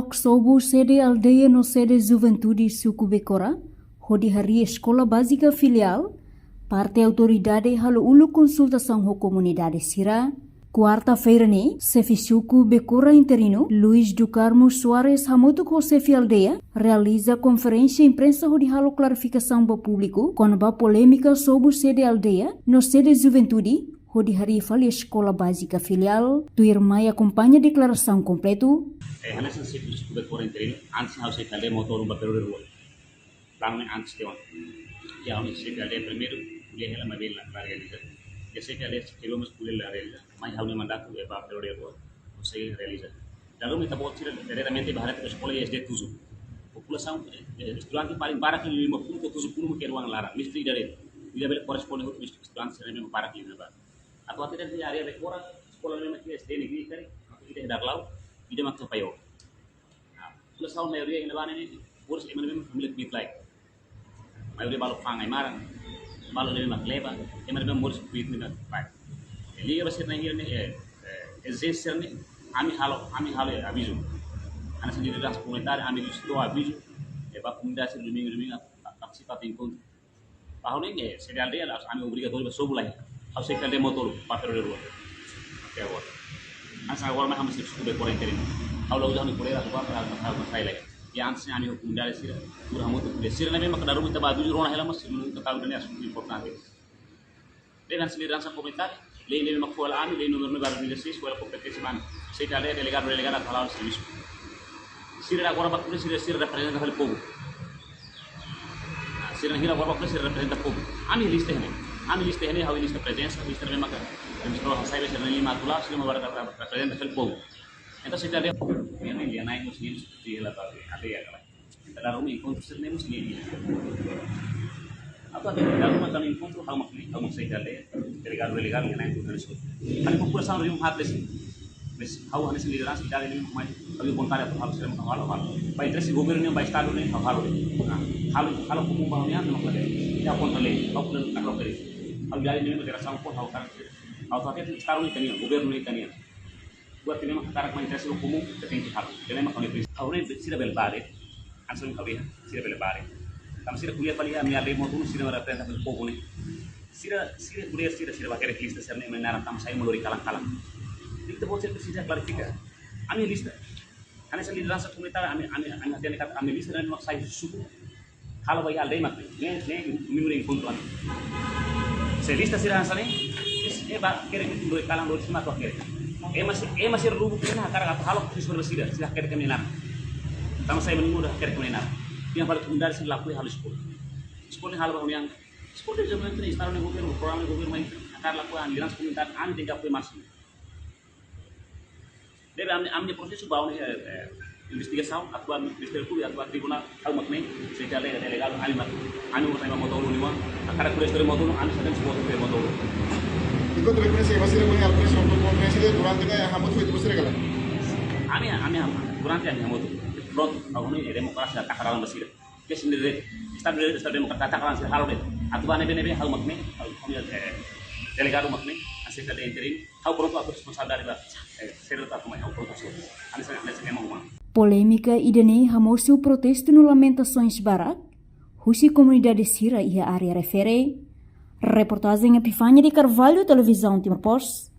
Bloco sobu sede aldeia no sede Juventude Suku Bekora, hodi hari Escola Básica Filial, parte autoridade halo ulu consultação ho comunidade Sira, quarta-feira ni, chefe Suku Bekora interino, Luiz do Carmo Soares Hamoto ko chefe aldeia, realiza conferência imprensa hodi halo clarificação para público, com a polêmica sobu sede aldeia, no sede Juventude, hodi hari fali Escola Básica Filial, tu irmai acompanha declaração completo. Hanya sih sudah kurang interino, ansi harus sekali motor rumah periode dua, langsung ansi tewan, ya harus sekali primeiro dia hela mabel la realiza, ya sekali sebelum sekolah la realiza, mai harus mandat tu eba periode dua, usai realiza. Lalu kita buat sih, realmente baharat sekolah SD 7, população estudante paling barak ini 50 ke 70 ke ruang larang, mesti dari tidak boleh koresponden untuk estudante seremem barak ini lebar. Atau tidak di area dekora sekolah memang SD negeri kari, tidak ada laut. Tidak maksud payo. Kalau soal mayoria yang lebaran ini, urus memang milik mitlai. Mayoria balu fangai marang, balu lebih mak leba, memang urus kuit milik baik. Liga besar nahir ni, exercer ni, ami halo ya abisu. Anak sendiri ras komentar, ami itu abisu. Eba komunikasi domingo aksi pating pun. Tahun ini sedang dia lah, ami obrigatori bersobulai. Harus sekali motor, papel dua. Oke awal. Asa awal mah hamil sudah kurang terin. Kalau udah nih kurang aku apa saya lagi. Ya ansi ani hukum dari sih. Kurang mutu. Sih nabi mak daru minta baju rona hela mas ketahui dunia super important. Dengan sendiri rasa komentar. Lain mak fual ami lain nomor baru di sih fual kompetisi man. Saya ada delegat halal service. Sih ada orang bakul sih representa hal pogo. Sih hira orang bakul sih representa pogo. Ami lista ini hawi lista presença lista memang Ministro saya bisa menerima tulah sudah membawa presiden dari Pogo. Itu sudah dia dia naik muslim di level ada ya kan. Kita rumah ikut sini muslim. Apa dalam makan ikut tuh hal saya jalan legal yang naik dari situ. Kan populasi orang hat desi. Bes hawa hanis sendiri ras tidak ini mai kami kontar atau harus serem hal. Baik terus gubernurnya baik stado nih hal. Hal hukum bangnya memang ada. Ya kontar lagi, kau pun tak kau beri. Kalau jadi ini mereka sangkut hal kan. Automatis sekarang ini gubernur ini buat ini mah karak manifestasi hukum ketinggi hal. Jadi mah kami awalnya sudah belbare, ansur kami sudah belbare. Kami sudah kuliah paling kami ada mau tuh sudah merepresentasi hukum ini. Sudah kuliah sudah pakai lista serta menara kami saya melalui kalang-kalang. Itu buat sudah klarifikasi. Kami lista. Karena saya di rasa komunitas kami hati kata kami lista dan saya suku. Kalau bagi aldai mak, ini mimpi kontuan. Saya lista sudah sana ba kere do kalang do sima to kere masih rubu kena karena halo sudah bersida sudah kere kami nak sama saya menunggu dah kere kami nak yang paling tunda sih laku hal sekolah hal yang sekolah zaman ini sekarang nih gubernur program gubernur main akar laku anjuran komentar an tidak boleh masuk dari amnya proses bawah nih investigasi atau administrasi atau tribunal hal maknanya secara legal anu saya mau tahu nih mah akar kuliah dari mau tahu anu sedang sebuah dari mau tahu. Ikut rekomendasi masih ada punya alpres untuk konferensi dia durante kayak hamut itu besar kan? Ami durante hamut. Front tahun ini demokrasi dan takaran besar. Dia sendiri stabilitas demokrasi takaran sih hal deh. Aturan nebe hal makne, hal delegado makne, asal ada interim. Hal perlu aku sadar bah. Serta aku mau protesto. Ane mau. Polêmica idene hamosu protesto no lamentações barak. Husi comunidade Sira ia área refere. Reportagem Epifânia de Carvalho, Televisão Timor Post.